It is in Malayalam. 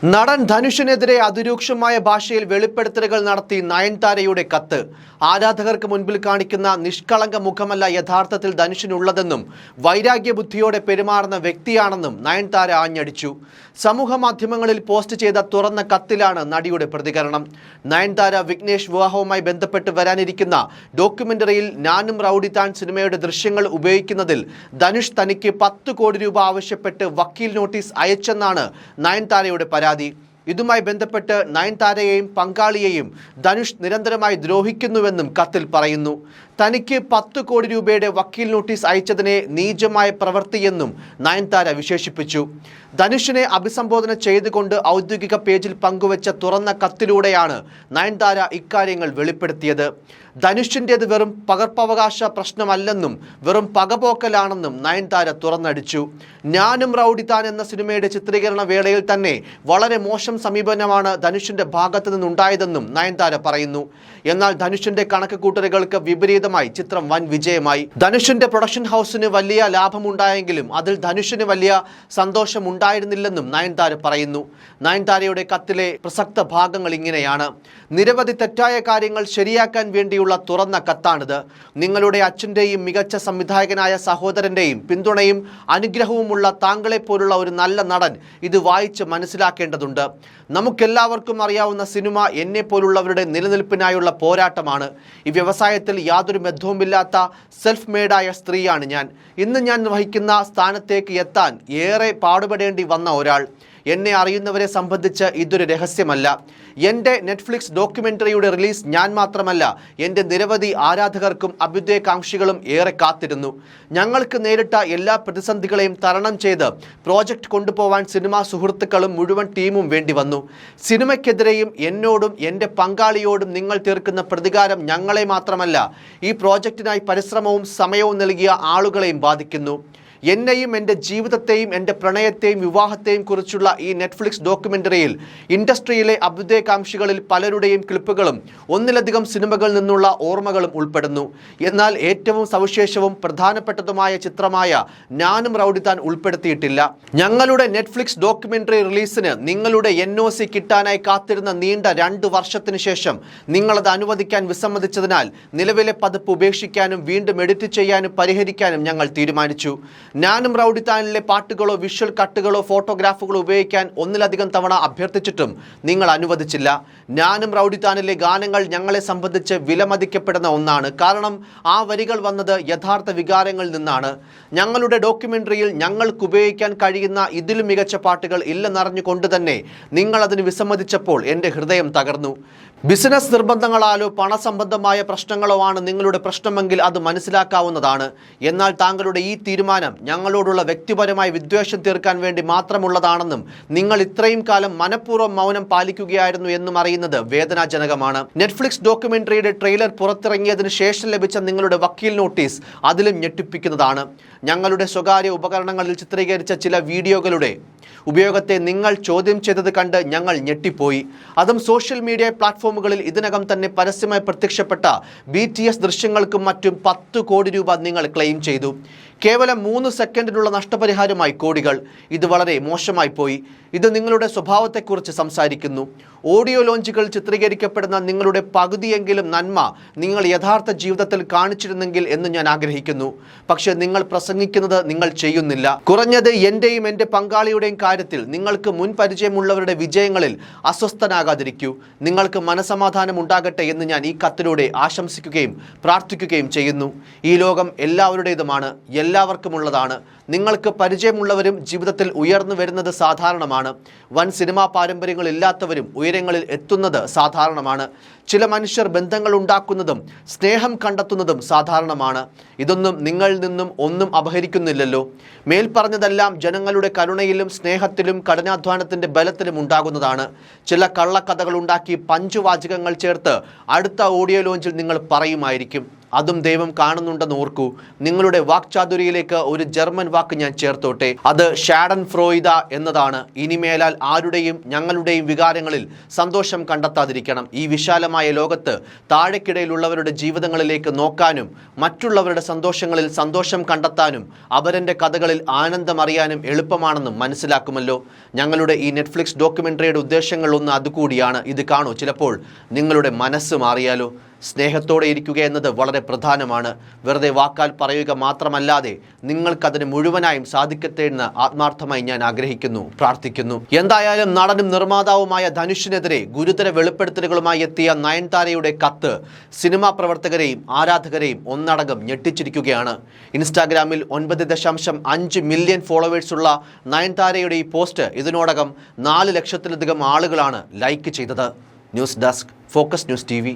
നടൻ ധനുഷിനെതിരെ അതിരൂക്ഷമായ ഭാഷയിൽ വെളിപ്പെടുത്തലുകൾ നടത്തി നയൻതാരയുടെ കത്ത്. ആരാധകർക്ക് മുൻപിൽ കാണിക്കുന്ന നിഷ്കളങ്ക മുഖമല്ല യഥാർത്ഥത്തിൽ ധനുഷിനുള്ളതെന്നും വൈരാഗ്യബുദ്ധിയോടെ പെരുമാറുന്ന വ്യക്തിയാണെന്നും നയൻതാര ആഞ്ഞടിച്ചു. സമൂഹ മാധ്യമങ്ങളിൽ പോസ്റ്റ് ചെയ്ത തുറന്ന കത്തിലാണ് നടിയുടെ പ്രതികരണം. നയൻതാര വിഘ്നേഷ് വിവാഹവുമായി ബന്ധപ്പെട്ട് വരാനിരിക്കുന്ന ഡോക്യുമെന്ററിയിൽ ഞാനും റൗഡി താൻ സിനിമയുടെ ദൃശ്യങ്ങൾ ഉപയോഗിക്കുന്നതിൽ ധനുഷ് തനിക്ക് 10 കോടി രൂപ ആവശ്യപ്പെട്ട് വക്കീൽ നോട്ടീസ് അയച്ചെന്നാണ് നയൻതാരയുടെ പരാതി. ഇതുമായി ബന്ധപ്പെട്ട് നയൻതാരയെയും പങ്കാളിയെയും ധനുഷ് നിരന്തരമായി ദ്രോഹിക്കുന്നുവെന്നും കത്തിൽ പറയുന്നു. തനിക്ക് 10 കോടി രൂപയുടെ വക്കീൽ നോട്ടീസ് അയച്ചതിനെ നീചമായ പ്രവൃത്തിയെന്നും നയൻതാര വിശേഷിപ്പിച്ചു. ധനുഷിനെ അഭിസംബോധന ചെയ്തുകൊണ്ട് ഔദ്യോഗിക പേജിൽ പങ്കുവച്ച തുറന്ന കത്തിലൂടെയാണ് നയൻതാര ഇക്കാര്യങ്ങൾ വെളിപ്പെടുത്തിയത്. ധനുഷിൻ്റേത് വെറും പകർപ്പവകാശ പ്രശ്നമല്ലെന്നും വെറും പകപോക്കലാണെന്നും നയൻതാര തുറന്നടിച്ചു. ഞാനും റൗഡി താൻ എന്ന സിനിമയുടെ ചിത്രീകരണ വേളയിൽ തന്നെ വളരെ മോശം സമീപനമാണ് ധനുഷിന്റെ ഭാഗത്തു നിന്നുണ്ടായതെന്നും നയൻതാര പറയുന്നു. എന്നാൽ ധനുഷിന്റെ കണക്കുകൂട്ടലുകൾക്ക് വിപരീതമായി ചിത്രം വൻ വിജയമായി. ധനുഷിന്റെ പ്രൊഡക്ഷൻ ഹൗസിന് വലിയ ലാഭമുണ്ടായെങ്കിലും അതിൽ ധനുഷിന് വലിയ സന്തോഷമുണ്ടായിരുന്നില്ലെന്നും നയൻതാര പറയുന്നു. നയൻതാരയുടെ കത്തിലെ പ്രസക്ത ഭാഗങ്ങൾ ഇങ്ങനെയാണ്: നിരവധി തെറ്റായ കാര്യങ്ങൾ ശരിയാക്കാൻ വേണ്ടിയുള്ള തുറന്ന കത്താണിത്. നിങ്ങളുടെ അച്ഛൻ്റെയും മികച്ച സംവിധായകനായ സഹോദരൻ്റെയും പിന്തുണയും അനുഗ്രഹവുമുള്ള താങ്കളെപ്പോലുള്ള ഒരു നല്ല നടൻ ഇത് വായിച്ച് മനസ്സിലാക്കേണ്ടതുണ്ട്. നമുക്കെല്ലാവർക്കും അറിയാവുന്ന സിനിമ എന്നെപ്പോലുള്ളവരുടെ നിലനിൽപ്പിനായുള്ള പോരാട്ടമാണ്. ഈ വ്യവസായത്തിൽ യാതൊരു ബന്ധവുമില്ലാത്ത സെൽഫ് മെയ്ഡായ സ്ത്രീയാണ് ഞാൻ. ഇന്ന് ഞാൻ വഹിക്കുന്ന സ്ഥാനത്തേക്ക് എത്താൻ ഏറെ പാടുപെടേണ്ടി വന്ന ഒരാൾ. എന്നെ അറിയുന്നവരെ സംബന്ധിച്ച് ഇതൊരു രഹസ്യമല്ല. എൻ്റെ നെറ്റ്ഫ്ലിക്സ് ഡോക്യുമെൻ്ററിയുടെ റിലീസ് ഞാൻ മാത്രമല്ല, എൻ്റെ നിരവധി ആരാധകർക്കും അഭ്യുദയകാംക്ഷികളും ഏറെ കാത്തിരുന്നു. ഞങ്ങൾക്ക് നേരിട്ട എല്ലാ പ്രതിസന്ധികളെയും തരണം ചെയ്ത് പ്രോജക്റ്റ് കൊണ്ടുപോകാൻ സിനിമാ സുഹൃത്തുക്കളും മുഴുവൻ ടീമും വേണ്ടി വന്നു. സിനിമയ്ക്കെതിരെയും എന്നോടും എൻ്റെ പങ്കാളിയോടും നിങ്ങൾ തീർക്കുന്ന പ്രതികാരം ഞങ്ങളെ മാത്രമല്ല, ഈ പ്രോജക്റ്റിനായി പരിശ്രമവും സമയവും നൽകിയ ആളുകളെയും ബാധിക്കുന്നു. എന്നെയും എൻ്റെ ജീവിതത്തെയും എൻ്റെ പ്രണയത്തെയും വിവാഹത്തെയും കുറിച്ചുള്ള ഈ നെറ്റ്ഫ്ലിക്സ് ഡോക്യുമെൻ്ററിയിൽ ഇൻഡസ്ട്രിയിലെ അഭ്യുദയകാംക്ഷികളിൽ പലരുടെയും ക്ലിപ്പുകളും ഒന്നിലധികം സിനിമകളിൽ നിന്നുള്ള ഓർമ്മകളും ഉൾപ്പെടുന്നു. എന്നാൽ ഏറ്റവും സവിശേഷവും പ്രധാനപ്പെട്ടതുമായ ചിത്രമായ ഞാനും റൗഡി താൻ ഉൾപ്പെടുത്തിയിട്ടില്ല. ഞങ്ങളുടെ നെറ്റ്ഫ്ലിക്സ് ഡോക്യുമെൻ്ററി റിലീസിന് നിങ്ങളുടെ NOC കിട്ടാനായി കാത്തിരുന്ന നീണ്ട 2 വർഷത്തിന് ശേഷം നിങ്ങളത് അനുവദിക്കാൻ വിസമ്മതിച്ചതിനാൽ നിലവിലെ പതിപ്പ് ഉപേക്ഷിക്കാനും വീണ്ടും എഡിറ്റ് ചെയ്യാനും പരിഹരിക്കാനും ഞങ്ങൾ തീരുമാനിച്ചു. ഞാനും റൗഡി താനിലെ പാട്ടുകളോ വിഷ്വൽ കട്ടുകളോ ഫോട്ടോഗ്രാഫുകളോ ഉപയോഗിക്കാൻ ഒന്നിലധികം തവണ അഭ്യർത്ഥിച്ചിട്ടും നിങ്ങൾ അനുവദിച്ചില്ല. ഞാനും റൗഡി താനിലെ ഗാനങ്ങൾ ഞങ്ങളെ സംബന്ധിച്ച് വിലമതിക്കപ്പെടുന്ന ഒന്നാണ്. കാരണം ആ വരികൾ വന്നത് യഥാർത്ഥ വികാരങ്ങളിൽ നിന്നാണ്. ഞങ്ങളുടെ ഡോക്യുമെൻ്ററിയിൽ ഞങ്ങൾക്ക് ഉപയോഗിക്കാൻ കഴിയുന്ന ഇതിലും മികച്ച പാട്ടുകൾ ഇല്ലെന്നറിഞ്ഞുകൊണ്ട് തന്നെ നിങ്ങൾ അതിന് വിസമ്മതിച്ചപ്പോൾ എൻ്റെ ഹൃദയം തകർന്നു. ബിസിനസ് നിർബന്ധങ്ങളാലോ പണസംബന്ധമായ പ്രശ്നങ്ങളോ ആണ് നിങ്ങളുടെ പ്രശ്നമെങ്കിൽ അത് മനസ്സിലാക്കാവുന്നതാണ്. എന്നാൽ താങ്കളുടെ ഈ തീരുമാനം ഞങ്ങളോടുള്ള വ്യക്തിപരമായ വിദ്വേഷം തീർക്കാൻ വേണ്ടി മാത്രമുള്ളതാണെന്നും നിങ്ങൾ ഇത്രയും കാലം മനഃപൂർവ്വം മൗനം പാലിക്കുകയായിരുന്നു എന്നും അറിയുന്നത് വേദനാജനകമാണ്. നെറ്റ്ഫ്ലിക്സ് ഡോക്യുമെൻ്ററിയുടെ ട്രെയിലർ പുറത്തിറങ്ങിയതിനു ശേഷം ലഭിച്ച നിങ്ങളുടെ വക്കീൽ നോട്ടീസ് അതിലും ഞെട്ടിപ്പിക്കുന്നതാണ്. ഞങ്ങളുടെ സ്വകാര്യ ഉപകരണങ്ങളിൽ ചിത്രീകരിച്ച ചില വീഡിയോകളുടെ ഉപയോഗത്തെ നിങ്ങൾ ചോദ്യം ചെയ്തത് കണ്ട് ഞങ്ങൾ ഞെട്ടിപ്പോയി. അതും സോഷ്യൽ മീഡിയ പ്ലാറ്റ്ഫോമുകളിൽ ഇതിനകം തന്നെ പരസ്യമായി പ്രത്യക്ഷപ്പെട്ട BTS ദൃശ്യങ്ങൾക്കും മറ്റും 10 കോടി രൂപ നിങ്ങൾ ക്ലെയിം ചെയ്തു. കേവലം 3 സെക്കൻഡിനുള്ള നഷ്ടപരിഹാരമായി കോടികൾ. ഇത് വളരെ മോശമായി പോയി. ഇത് നിങ്ങളുടെ സ്വഭാവത്തെക്കുറിച്ച് സംസാരിക്കുന്നു. ഓഡിയോ ലോഞ്ചുകൾ ചിത്രീകരിക്കപ്പെടുന്ന നിങ്ങളുടെ പകുതിയെങ്കിലും നന്മ നിങ്ങൾ യഥാർത്ഥ ജീവിതത്തിൽ കാണിച്ചിരുന്നെങ്കിൽ എന്ന് ഞാൻ ആഗ്രഹിക്കുന്നു. പക്ഷേ നിങ്ങൾ പ്രസംഗിക്കുന്നത് നിങ്ങൾ ചെയ്യുന്നില്ല. കുറഞ്ഞത് എൻ്റെയും എൻ്റെ പങ്കാളിയുടെയും കാര്യത്തിൽ നിങ്ങൾക്ക് മുൻ പരിചയമുള്ളവരുടെ വിജയങ്ങളിൽ അസ്വസ്ഥനാകാതിരിക്കൂ. നിങ്ങൾക്ക് മനസമാധാനം ഉണ്ടാകട്ടെ എന്ന് ഞാൻ ഈ കത്തിലൂടെ ആശംസിക്കുകയും പ്രാർത്ഥിക്കുകയും ചെയ്യുന്നു. ഈ ലോകം എല്ലാവരുടേതുമാണ്, എല്ലാവർക്കുമുള്ളതാണ്. നിങ്ങൾക്ക് പരിചയമുള്ളവരും ജീവിതത്തിൽ ഉയർന്നു വരുന്നത് സാധാരണമാണ്. വൻ സിനിമാ പാരമ്പര്യങ്ങൾ ഇല്ലാത്തവരും ഉയരങ്ങളിൽ എത്തുന്നത് സാധാരണമാണ്. ചില മനുഷ്യർ ബന്ധങ്ങൾ ഉണ്ടാക്കുന്നതും സ്നേഹം കണ്ടെത്തുന്നതും സാധാരണമാണ്. ഇതൊന്നും നിങ്ങളിൽ നിന്നും ഒന്നും അപഹരിക്കുന്നില്ലല്ലോ. മേൽപ്പറഞ്ഞതെല്ലാം ജനങ്ങളുടെ കരുണയിലും സ്നേഹത്തിലും കഠിനാധ്വാനത്തിൻ്റെ ബലത്തിലും ഉണ്ടാകുന്നതാണ്. ചില കള്ളക്കഥകൾ ഉണ്ടാക്കി പഞ്ചുവാചകങ്ങൾ ചേർത്ത് അടുത്ത ഓഡിയോ ലോഞ്ചിൽ നിങ്ങൾ പറയുമായിരിക്കും. അതും ദൈവം കാണുന്നുണ്ടെന്ന് ഓർക്കൂ. നിങ്ങളുടെ വാക്ചാതുരിയിലേക്ക് ഒരു ജർമ്മൻ വാക്ക് ഞാൻ ചേർത്തോട്ടെ. അത് ഷാഡൻ ഫ്രോയിദ എന്നതാണ്. ഇനിമേലാൽ ആരുടെയും ഞങ്ങളുടെയും വികാരങ്ങളിൽ സന്തോഷം കണ്ടെത്താതിരിക്കണം. ഈ വിശാലമായ ലോകത്ത് താഴെക്കിടയിലുള്ളവരുടെ ജീവിതങ്ങളിലേക്ക് നോക്കാനും മറ്റുള്ളവരുടെ സന്തോഷങ്ങളിൽ സന്തോഷം കണ്ടെത്താനും അവരുടെ കഥകളിൽ ആനന്ദമറിയാനും എളുപ്പമാണെന്നും മനസ്സിലാക്കുമല്ലോ. ഞങ്ങളുടെ ഈ നെറ്റ്ഫ്ലിക്സ് ഡോക്യുമെൻ്ററിയുടെ ഉദ്ദേശങ്ങളൊന്ന് അതുകൂടിയാണ്. ഇത് കാണൂ, ചിലപ്പോൾ നിങ്ങളുടെ മനസ്സ് മാറിയാലോ. സ്നേഹത്തോടെ ഇരിക്കുക എന്നത് വളരെ പ്രധാനമാണ്. വെറുതെ വാക്കാൽ പറയുക മാത്രമല്ലാതെ നിങ്ങൾക്കതിന് മുഴുവനായും സാധിക്കട്ടെ എന്ന് ആത്മാർത്ഥമായി ഞാൻ ആഗ്രഹിക്കുന്നു, പ്രാർത്ഥിക്കുന്നു. എന്തായാലും നടനും നിർമ്മാതാവുമായ ധനുഷിനെതിരെ ഗുരുതര വെളിപ്പെടുത്തലുകളുമായി എത്തിയ നയൻതാരയുടെ കത്ത് സിനിമാ പ്രവർത്തകരെയും ആരാധകരെയും ഒന്നടങ്കം ഞെട്ടിച്ചിരിക്കുകയാണ്. ഇൻസ്റ്റാഗ്രാമിൽ 9.5 മില്യൺ ഫോളോവേഴ്സുള്ള നയൻതാരയുടെ ഈ പോസ്റ്റ് ഇതിനോടകം 4 ലക്ഷത്തിലധികം ആളുകളാണ് ലൈക്ക് ചെയ്തത്. News desk, focus news TV.